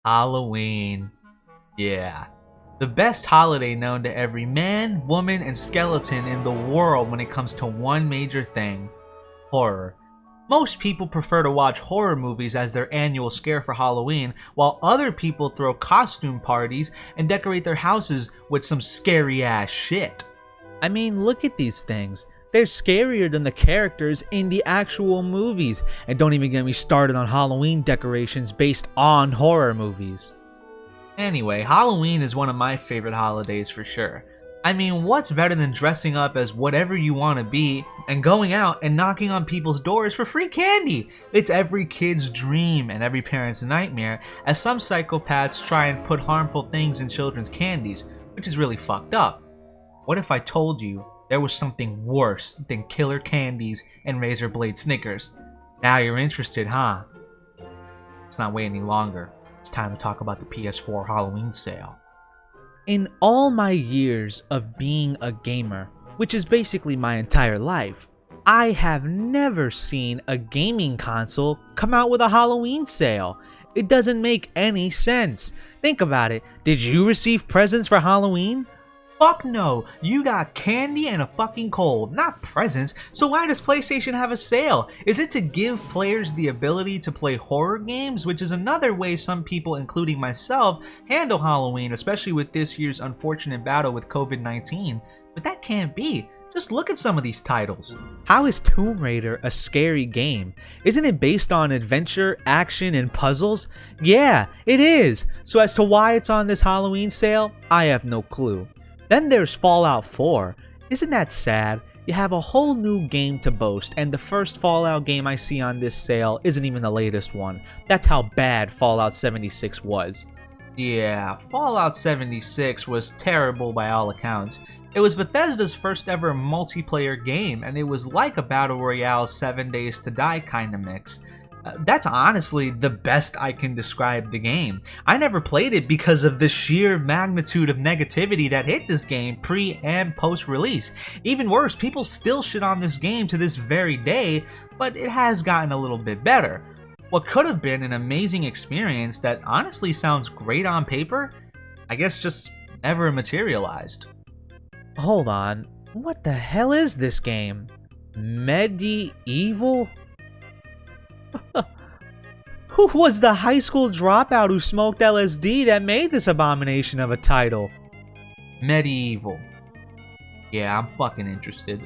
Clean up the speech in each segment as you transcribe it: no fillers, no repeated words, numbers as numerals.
Halloween. Yeah. The best holiday known to every man, woman, and skeleton in the world when it comes to one major thing: horror. Most people prefer to watch horror movies as their annual scare for Halloween, while other people throw costume parties and decorate their houses with some scary ass shit. I mean, look at these things. They're scarier than the characters in the actual movies. And don't even get me started on Halloween decorations based on horror movies. Anyway, Halloween is one of my favorite holidays for sure. I mean, what's better than dressing up as whatever you want to be and going out and knocking on people's doors for free candy? It's every kid's dream and every parent's nightmare, as some psychopaths try and put harmful things in children's candies, which is really fucked up. What if I told you there was something worse than killer candies and razor blade Snickers? Now you're interested, huh? Let's not wait any longer. It's time to talk about the PS4 Halloween sale. In all my years of being a gamer, which is basically my entire life, I have never seen a gaming console come out with a Halloween sale. It doesn't make any sense. Think about it. Did you receive presents for Halloween? Fuck no, you got candy and a fucking cold, not presents. So why does PlayStation have a sale? Is it to give players the ability to play horror games, which is another way some people, including myself, handle Halloween, especially with this year's unfortunate battle with COVID-19? But that can't be. Just look at some of these titles. How is Tomb Raider a scary game? Isn't it based on adventure, action, and puzzles? Yeah, it is. So as to why it's on this Halloween sale, I have no clue. Then there's Fallout 4. Isn't that sad? You have a whole new game to boast, and the first Fallout game I see on this sale isn't even the latest one. That's how bad Fallout 76 was. Yeah, Fallout 76 was terrible by all accounts. It was Bethesda's first ever multiplayer game, and it was like a Battle Royale 7 Days to Die kind of mix. That's honestly the best I can describe the game. I never played it because of the sheer magnitude of negativity that hit this game pre and post release. Even worse, people still shit on this game to this very day, but it has gotten a little bit better. What could have been an amazing experience that honestly sounds great on paper, I guess just never materialized. Hold on, what the hell is this game? Medieval? Who was the high school dropout who smoked LSD that made this abomination of a title? Medieval. Yeah, I'm fucking interested.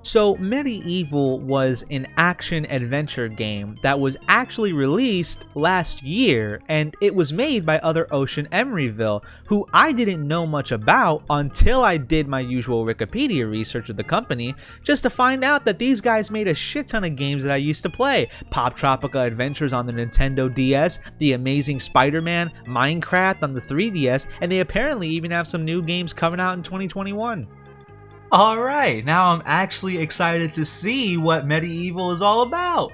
So, Medieval was an action-adventure game that was actually released last year, and it was made by Other Ocean Emeryville, who I didn't know much about until I did my usual Wikipedia research of the company, just to find out that these guys made a shit ton of games that I used to play. Pop Tropica Adventures on the Nintendo DS, The Amazing Spider-Man, Minecraft on the 3DS, and they apparently even have some new games coming out in 2021. Alright, now I'm actually excited to see what Medieval is all about.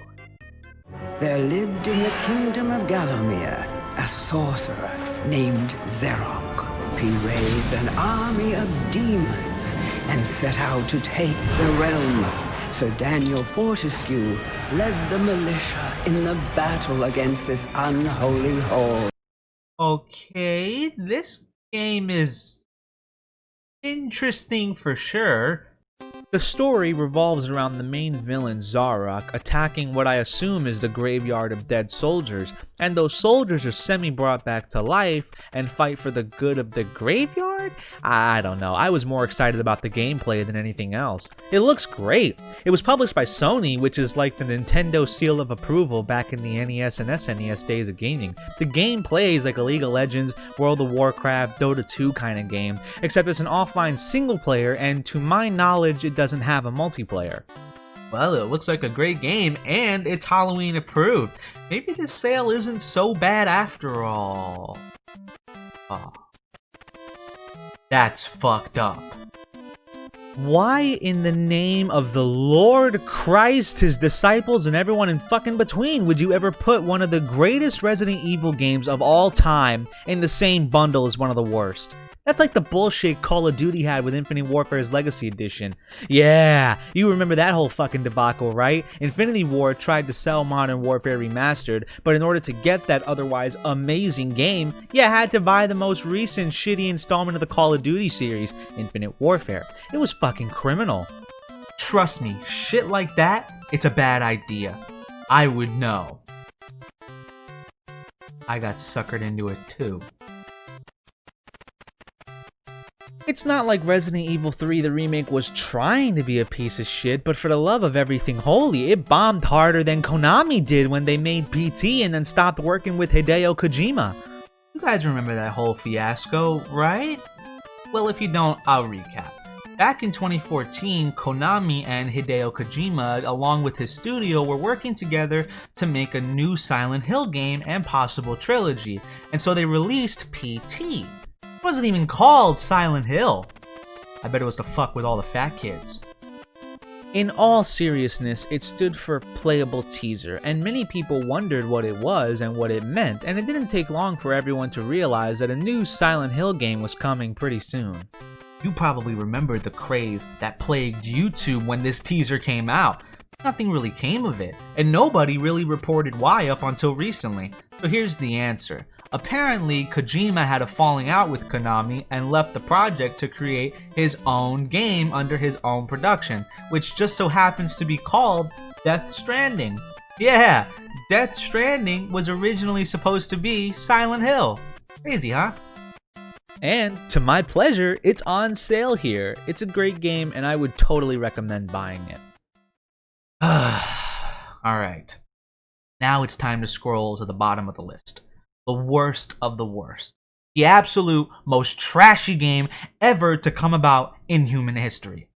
There lived in the kingdom of Gallowmere a sorcerer named Zerok. He raised an army of demons and set out to take the realm. Sir Daniel Fortescue led the militia in the battle against this unholy horde. Okay, this game is interesting for sure. The story revolves around the main villain Zarok attacking what I assume is the graveyard of dead soldiers, and those soldiers are semi-brought back to life and fight for the good of the graveyard? I don't know, I was more excited about the gameplay than anything else. It looks great. It was published by Sony, which is like the Nintendo seal of approval back in the NES and SNES days of gaming. The game plays like a League of Legends, World of Warcraft, Dota 2 kind of game, except it's an offline single player, and to my knowledge it doesn't have a multiplayer. Well, it looks like a great game, and it's Halloween approved. Maybe this sale isn't so bad after all. Oh. That's fucked up. Why in the name of the Lord Christ, his disciples, and everyone in fucking between would you ever put one of the greatest Resident Evil games of all time in the same bundle as one of the worst? That's like the bullshit Call of Duty had with Infinite Warfare's Legacy Edition. Yeah, you remember that whole fucking debacle, right? Infinity Ward tried to sell Modern Warfare Remastered, but in order to get that otherwise amazing game, you had to buy the most recent shitty installment of the Call of Duty series, Infinite Warfare. It was fucking criminal. Trust me, shit like that, it's a bad idea. I would know. I got suckered into it too. It's not like Resident Evil 3 the remake was trying to be a piece of shit, but for the love of everything holy, it bombed harder than Konami did when they made PT and then stopped working with Hideo Kojima. You guys remember that whole fiasco, right? Well, if you don't, I'll recap. Back in 2014, Konami and Hideo Kojima, along with his studio, were working together to make a new Silent Hill game and possible trilogy, and so they released PT. It wasn't even called Silent Hill. I bet it was to fuck with all the fat kids. In all seriousness, it stood for Playable Teaser, and many people wondered what it was and what it meant, and it didn't take long for everyone to realize that a new Silent Hill game was coming pretty soon. You probably remember the craze that plagued YouTube when this teaser came out. Nothing really came of it, and nobody really reported why up until recently. So here's the answer. Apparently, Kojima had a falling out with Konami and left the project to create his own game under his own production, which just so happens to be called Death Stranding. Yeah, Death Stranding was originally supposed to be Silent Hill. Crazy, huh? And to my pleasure, it's on sale here. It's a great game and I would totally recommend buying it. Alright, now it's time to scroll to the bottom of the list. The worst of the worst. The absolute most trashy game ever to come about in human history.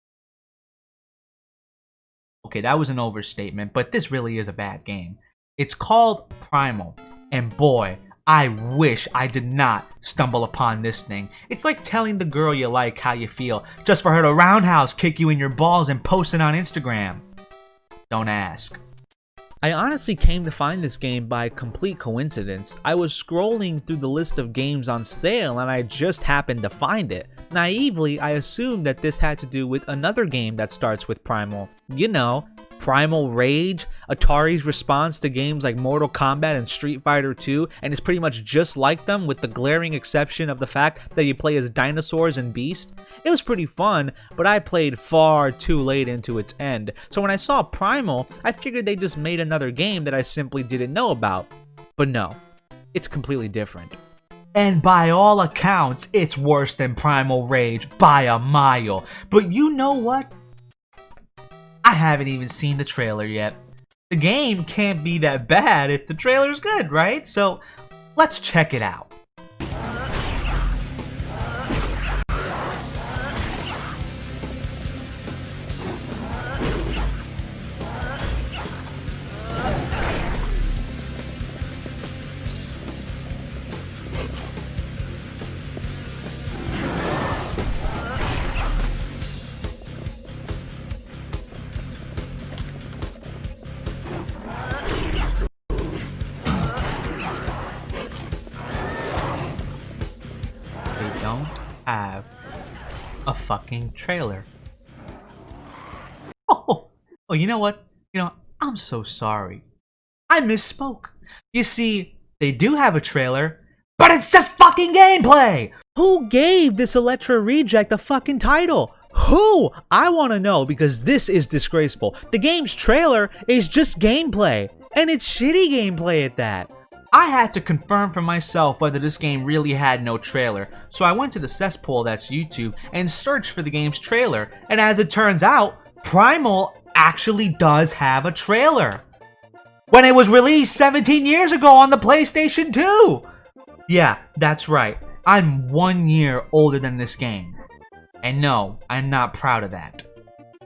Okay, that was an overstatement, but this really is a bad game. It's called Primal, and boy, I wish I did not stumble upon this thing. It's like telling the girl you like how you feel, just for her to roundhouse kick you in your balls and post it on Instagram. Don't ask. I honestly came to find this game by complete coincidence. I was scrolling through the list of games on sale and I just happened to find it. Naively, I assumed that this had to do with another game that starts with Primal. You know, Primal Rage, Atari's response to games like Mortal Kombat and Street Fighter 2, and it's pretty much just like them with the glaring exception of the fact that you play as dinosaurs and Beast. It was pretty fun, but I played far too late into its end, so when I saw Primal, I figured they just made another game that I simply didn't know about. But no, it's completely different. And by all accounts, it's worse than Primal Rage by a mile. But you know what? I haven't even seen the trailer yet. The game can't be that bad if the trailer's good, right? So let's check it out. Don't have a fucking trailer. Oh, you know what? I'm so sorry. I misspoke. You see, they do have a trailer, but it's just fucking gameplay! Who gave this Electra reject a fucking title? Who? I want to know, because this is disgraceful. The game's trailer is just gameplay, and it's shitty gameplay at that. I had to confirm for myself whether this game really had no trailer, so I went to the cesspool that's YouTube and searched for the game's trailer, and as it turns out, Primal actually does have a trailer. When it was released 17 years ago on the PlayStation 2! Yeah, that's right, I'm 1 year older than this game. And no, I'm not proud of that.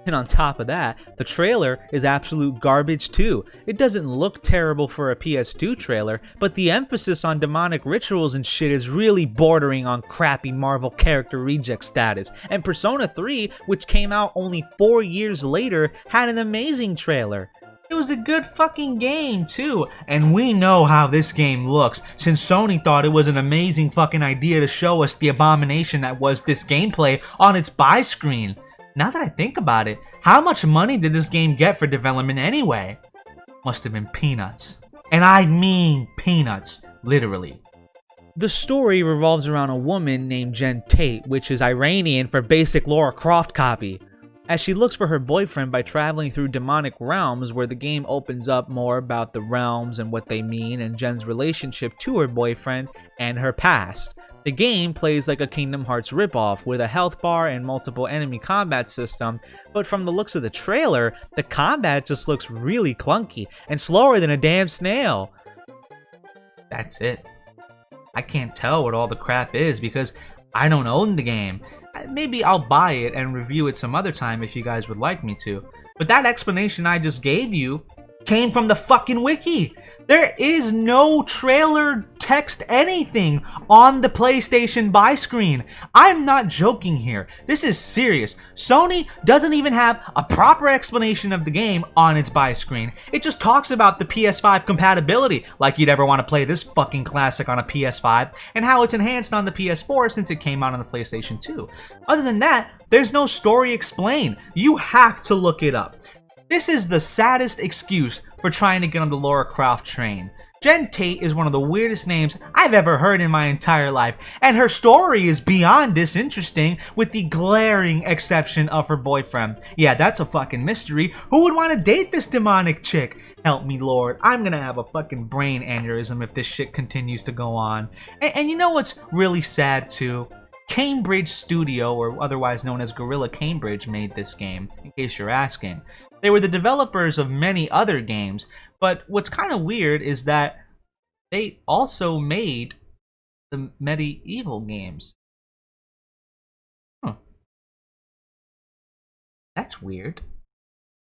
And on top of that, the trailer is absolute garbage too. It doesn't look terrible for a PS2 trailer, but the emphasis on demonic rituals and shit is really bordering on crappy Marvel character reject status. And Persona 3, which came out only 4 years later, had an amazing trailer. It was a good fucking game too, and we know how this game looks, since Sony thought it was an amazing fucking idea to show us the abomination that was this gameplay on its buy screen. Now that I think about it, how much money did this game get for development anyway? Must have been peanuts. And I mean peanuts, literally. The story revolves around a woman named Jen Tate, which is Iranian for basic Lara Croft copy, as she looks for her boyfriend by traveling through demonic realms, where the game opens up more about the realms and what they mean and Jen's relationship to her boyfriend and her past. The game plays like a Kingdom Hearts ripoff with a health bar and multiple enemy combat system, but from the looks of the trailer, the combat just looks really clunky and slower than a damn snail. That's it. I can't tell what all the crap is because I don't own the game. Maybe I'll buy it and review it some other time if you guys would like me to. But that explanation I just gave you came from the fucking wiki. There is no trailer, text, anything on the PlayStation buy screen. I'm not joking here. This is serious. Sony doesn't even have a proper explanation of the game on its buy screen. It just talks about the PS5 compatibility, like you'd ever want to play this fucking classic on a PS5, and how it's enhanced on the PS4 since it came out on the PlayStation 2. Other than that, there's no story explained. You have to look it up. This is the saddest excuse for trying to get on the Lara Croft train. Jen Tate is one of the weirdest names I've ever heard in my entire life, and her story is beyond disinteresting with the glaring exception of her boyfriend. Yeah, that's a fucking mystery. Who would want to date this demonic chick? Help me, Lord. I'm gonna have a fucking brain aneurysm if this shit continues to go on. And you know what's really sad too? Cambridge Studio, or otherwise known as Gorilla Cambridge, made this game, in case you're asking. They were the developers of many other games, but what's kind of weird is that they also made the medieval games. That's weird.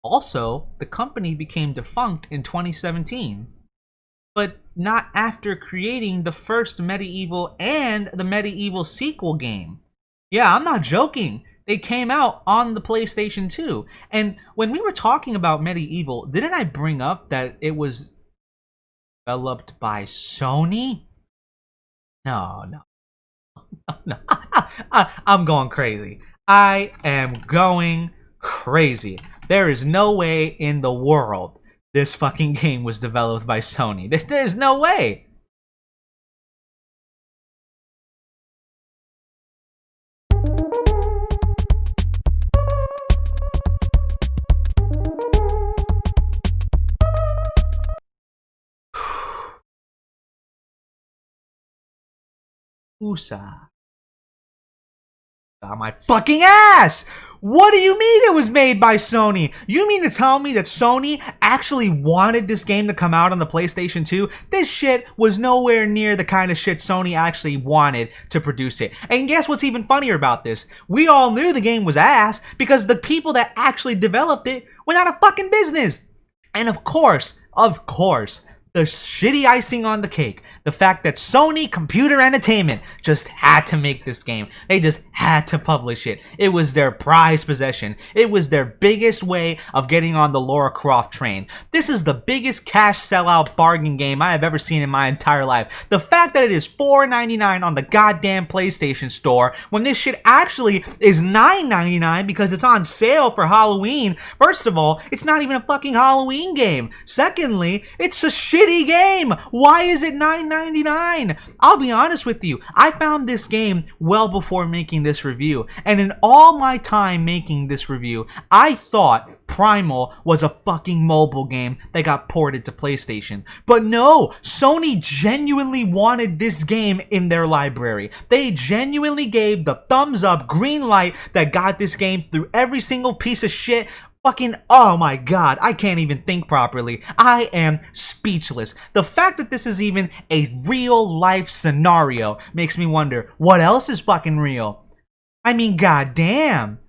Also, the company became defunct in 2017. But not after creating the first medieval and the medieval sequel game. Yeah, I'm not joking. They came out on the PlayStation 2. And when we were talking about medieval, didn't I bring up that it was developed by Sony? No. I'm going crazy. I am going crazy. There is no way in the world this fucking game was developed by Sony. There's no way. USA. On my fucking ass! What do you mean it was made by Sony? You mean to tell me that Sony actually wanted this game to come out on the PlayStation 2? This shit was nowhere near the kind of shit Sony actually wanted to produce it. And guess what's even funnier about this? We all knew the game was ass because the people that actually developed it went out of fucking business. And of course, the shitty icing on the cake, the fact that Sony Computer Entertainment just had to make this game. They just had to publish it. It was their prized possession. It was their biggest way of getting on the Lara Croft train. This is the biggest cash sellout bargain game I have ever seen in my entire life. The fact that it is $4.99 on the goddamn PlayStation Store when this shit actually is $9.99 because it's on sale for Halloween. First of all, it's not even a fucking Halloween game. Secondly, it's a shitty game. Why is it $9.99? I'll be honest with you, I found this game well before making this review, and in all my time making this review, I thought Primal was a fucking mobile game that got ported to PlayStation. But no, Sony genuinely wanted this game in their library. They genuinely gave the thumbs up green light that got this game through every single piece of shit. Fucking, oh my god, I can't even think properly. I am speechless. The fact that this is even a real life scenario makes me wonder, what else is fucking real? I mean, goddamn.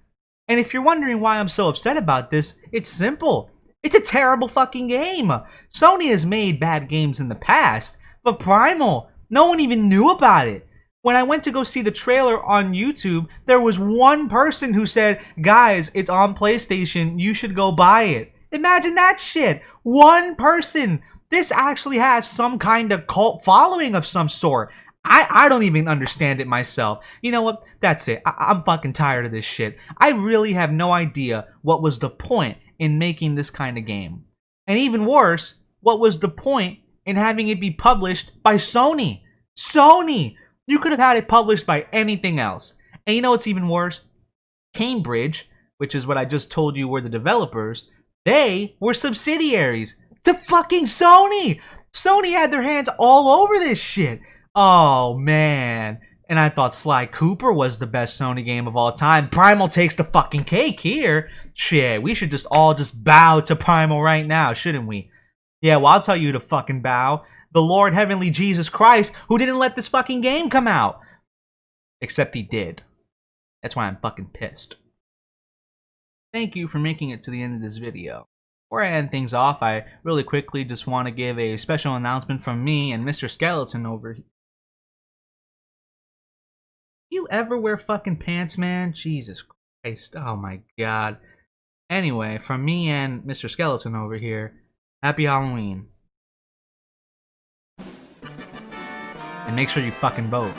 And if you're wondering why I'm so upset about this, it's simple. It's a terrible fucking game. Sony has made bad games in the past, but Primal, no one even knew about it. When I went to go see the trailer on YouTube, there was one person who said, guys, it's on PlayStation, you should go buy it. Imagine that shit. One person. This actually has some kind of cult following of some sort. I don't even understand it myself. You know what? That's it. I'm fucking tired of this shit. I really have no idea what was the point in making this kind of game. And even worse, what was the point in having it be published by Sony? Sony! You could have had it published by anything else. And you know what's even worse? Cambridge, which is what I just told you were the developers, they were subsidiaries to fucking Sony! Sony had their hands all over this shit. Oh, man. And I thought Sly Cooper was the best Sony game of all time. Primal takes the fucking cake here. Shit, we should all just bow to Primal right now, shouldn't we? Yeah, well, I'll tell you to fucking bow. The Lord Heavenly Jesus Christ, who didn't let this fucking game come out. Except he did. That's why I'm fucking pissed. Thank you for making it to the end of this video. Before I end things off, I really quickly just want to give a special announcement from me and Mr. Skeleton over here. You ever wear fucking pants, man? Jesus Christ. Oh my god. Anyway, from me and Mr. Skeleton over here, happy Halloween. And make sure you fucking vote.